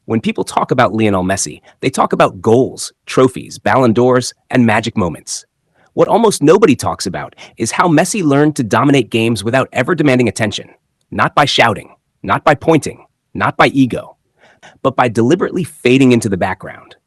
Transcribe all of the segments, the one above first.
When people talk about Lionel Messi, they talk about goals, trophies, Ballon d'Ors, and magic moments. What almost nobody talks about is how Messi learned to dominate games without ever demanding attention. Not by shouting, not by pointing, not by ego, but by deliberately fading into the background.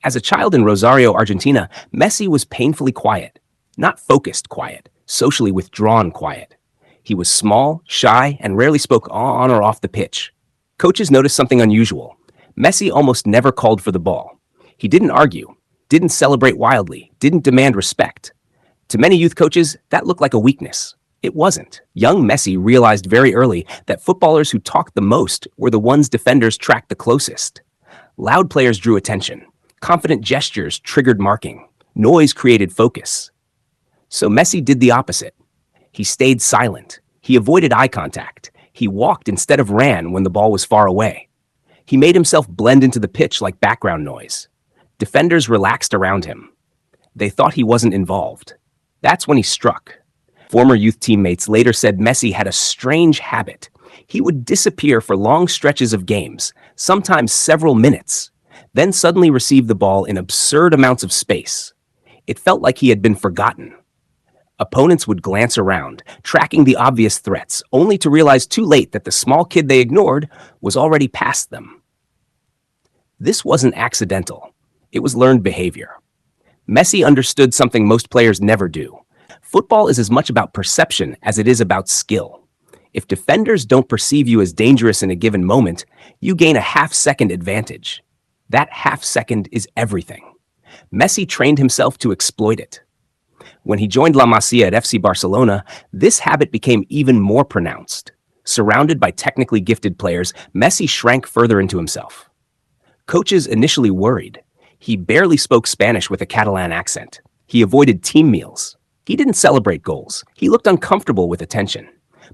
As a child in Rosario, Argentina, Messi was painfully quiet. Not focused quiet, socially withdrawn quiet. He was small, shy, and rarely spoke on or off the pitch. Coaches noticed something unusual. Messi almost never called for the ball. He didn't argue, didn't celebrate wildly, didn't demand respect. To many youth coaches, that looked like a weakness. It wasn't. Young Messi realized very early that footballers who talked the most were the ones defenders tracked the closest. Loud players drew attention. Confident gestures triggered marking. Noise created focus. So Messi did the opposite. He stayed silent. He avoided eye contact. He walked instead of ran when the ball was far away. He made himself blend into the pitch like background noise. Defenders relaxed around him. They thought he wasn't involved. That's when he struck. Former youth teammates later said Messi had a strange habit. He would disappear for long stretches of games, sometimes several minutes, then suddenly receive the ball in absurd amounts of space. It felt like he had been forgotten. Opponents would glance around, tracking the obvious threats, only to realize too late that the small kid they ignored was already past them. This wasn't accidental. It was learned behavior. Messi understood something most players never do. Football is as much about perception as it is about skill. If defenders don't perceive you as dangerous in a given moment, you gain a half-second advantage. That half second is everything. Messi trained himself to exploit it. When he joined La Masia at FC Barcelona, this habit became even more pronounced. Surrounded by technically gifted players, Messi shrank further into himself. Coaches initially worried. He barely spoke Spanish with a Catalan accent. He avoided team meals. He didn't celebrate goals. He looked uncomfortable with attention.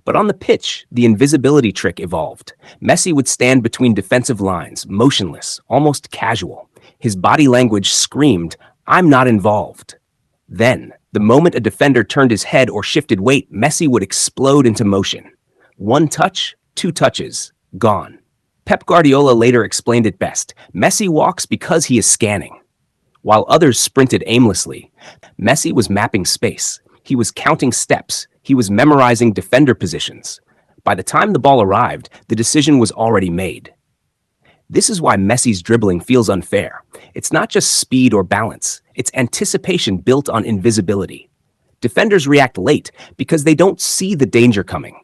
But on the pitch, the invisibility trick evolved. Messi would stand between defensive lines, motionless, almost casual. His body language screamed, "I'm not involved." Then, the moment a defender turned his head or shifted weight, Messi would explode into motion. One touch, two touches, gone. Pep Guardiola later explained it best. Messi walks because he is scanning. While others sprinted aimlessly, Messi was mapping space. He was counting steps. He was memorizing defender positions. By the time the ball arrived, the decision was already made. This is why Messi's dribbling feels unfair. It's not just speed or balance. It's anticipation built on invisibility. Defenders react late because they don't see the danger coming.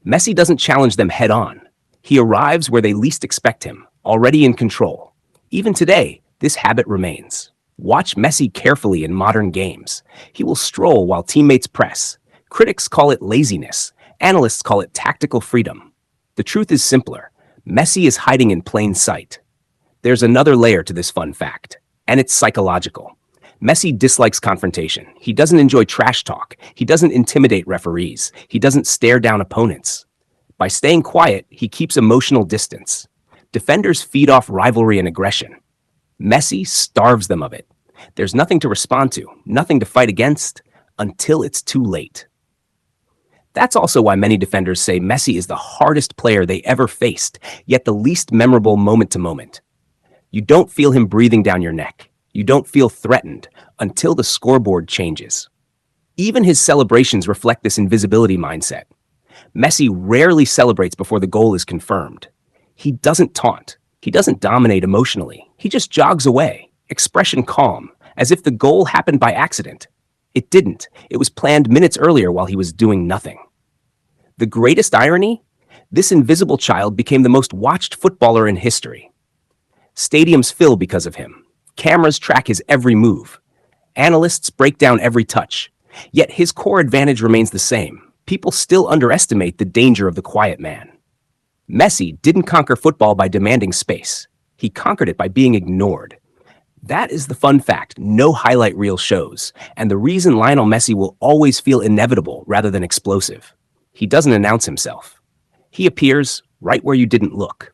Messi doesn't challenge them head on. He arrives where they least expect him, already in control. Even today, this habit remains. Watch Messi carefully in modern games. He will stroll while teammates press. Critics call it laziness. Analysts call it tactical freedom. The truth is simpler. Messi is hiding in plain sight. There's another layer to this fun fact, and it's psychological. Messi dislikes confrontation. He doesn't enjoy trash talk. He doesn't intimidate referees. He doesn't stare down opponents. By staying quiet, he keeps emotional distance. Defenders feed off rivalry and aggression. Messi starves them of it. There's nothing to respond to, nothing to fight against, until it's too late. That's also why many defenders say Messi is the hardest player they ever faced, yet the least memorable moment to moment. You don't feel him breathing down your neck. You don't feel threatened until the scoreboard changes. Even his celebrations reflect this invisibility mindset. Messi rarely celebrates before the goal is confirmed. He doesn't taunt. He doesn't dominate emotionally. He just jogs away, expression calm, as if the goal happened by accident. It didn't. It was planned minutes earlier while he was doing nothing. The greatest irony? This invisible child became the most watched footballer in history. Stadiums fill because of him. Cameras track his every move. Analysts break down every touch. Yet his core advantage remains the same. People still underestimate the danger of the quiet man. Messi didn't conquer football by demanding space. He conquered it by being ignored. That is the fun fact no highlight reel shows, and the reason Lionel Messi will always feel inevitable rather than explosive. He doesn't announce himself. He appears right where you didn't look.